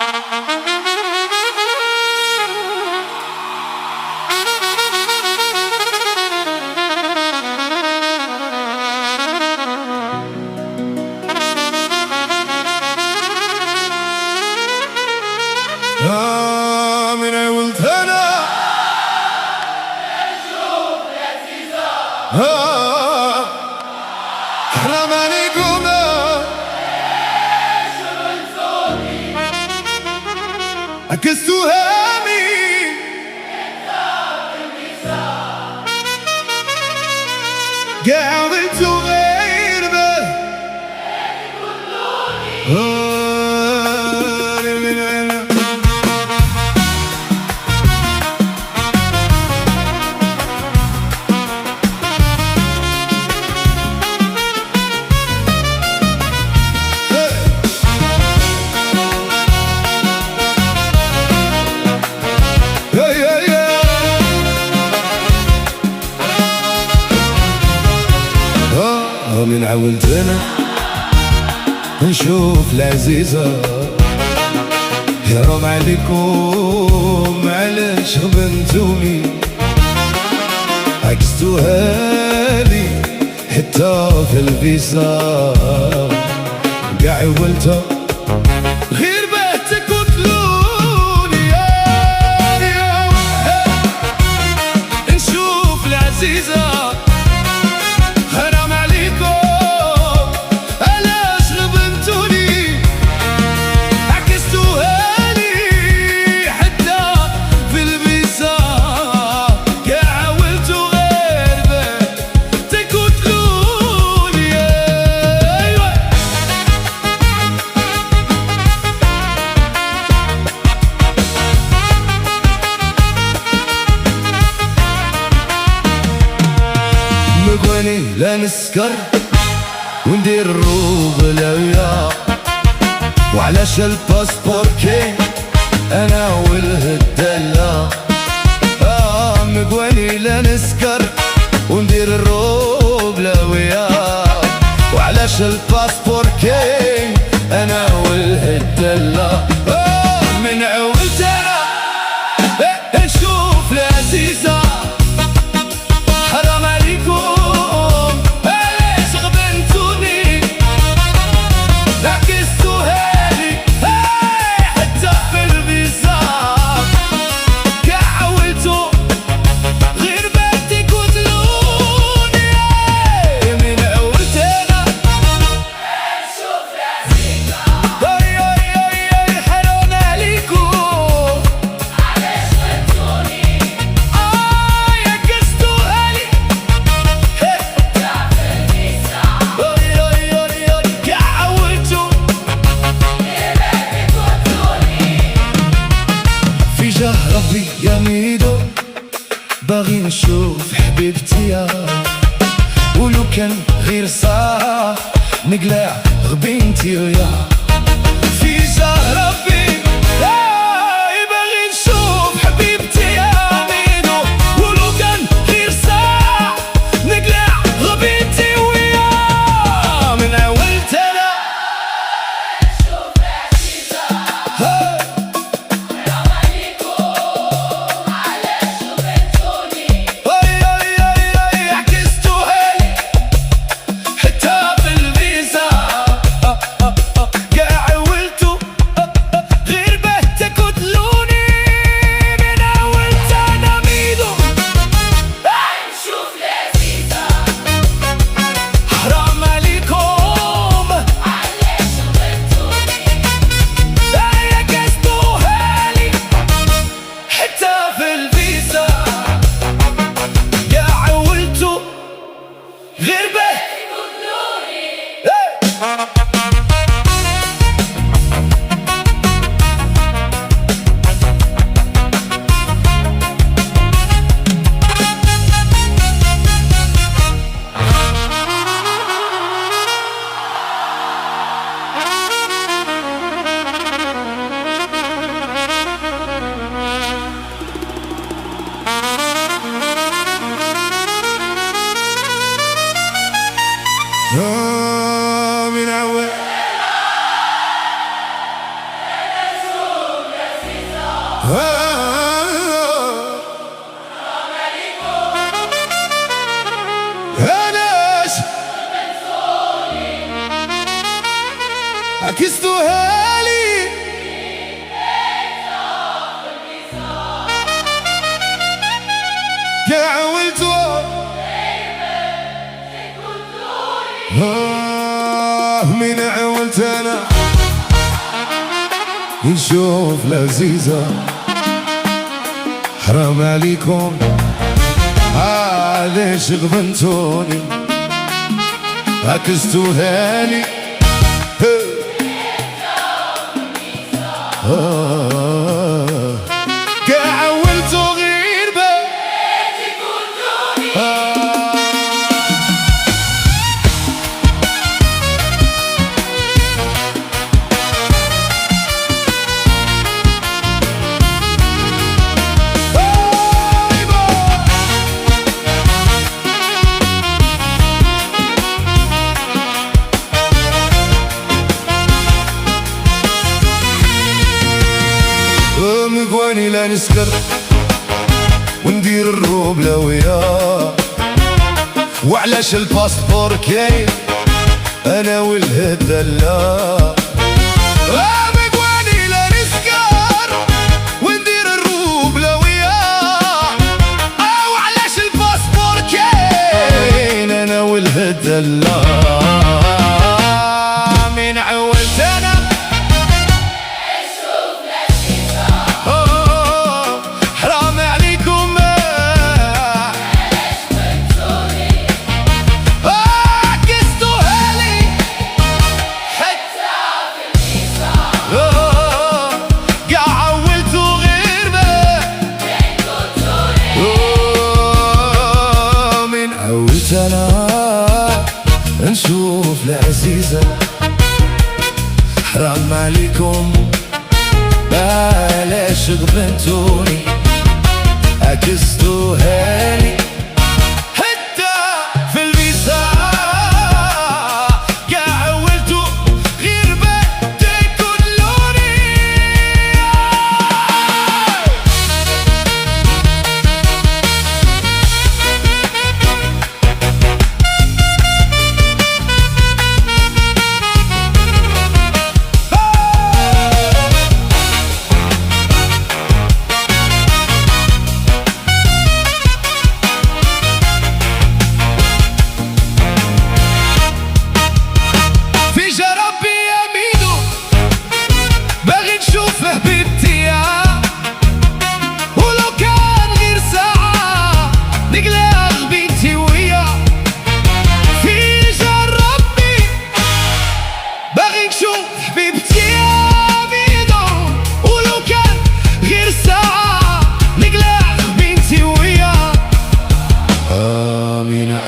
من قلت انا حرام عليكم عكستوا هامي قاعدتوا غير بال من عولت انا نشوف العزيزة حرام عليكم علاش غبنتوني عكستوها لي حتى في الفيزا قاع ولتها غير بهتك وتلوني نشوف العزيزة لا نسكر وندير الروبلاوية وعلاش الباسبور كاين انا والهدالة مقواني لا نسكر وندير الروبلاوية وعلاش الباسبور كاين انا والهدالة من عولت انا نشوف العزيزة حرام عليكم ربي يا ميدو باغي نشوف حبيبتي يا ولو كان غير ساعة نقلع غبينتي يا في جاه ربي باغي نشوف حبيبتي يا ميدو ولو كان غير ساعة نقلع غبينتي ويا من عولت انا نشوف العزيزة أناش عكستوها لي يا عولتوا من عولت أنا نشوف لذيذة حرام عليكم ليش غبنتوني عكستوها لي عولتوا غير مقواني لا نسكر وندير الروبلة وياه وعلاش الباسبور كاين انا والهدى لا مقواني لا نسكر وندير الروبلة وياه وعلاش الباسبور كاين انا والهدى لا من عولت انا أنا نشوف العزيزة حرام عليكم بلاش غبنتوني عكستوها لي حتى في الفيزا يا عولتوا غير بدي كلوني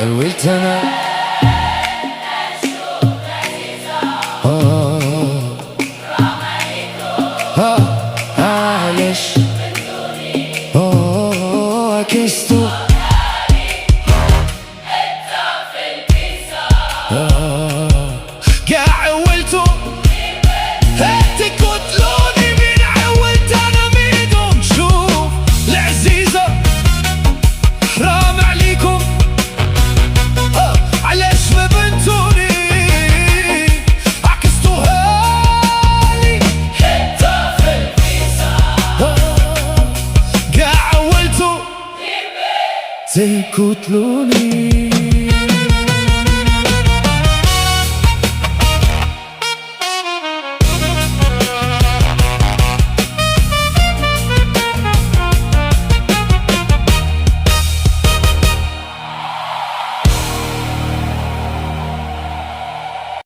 عولت أنا علاش عكستو يا عولتو تقتلوني من عولت أنا ميدهم شوف العزيزة حرام عليكم علاش ما بنتوني عكستوها لي حتى في الفيزا قاع عولتو تقتلوني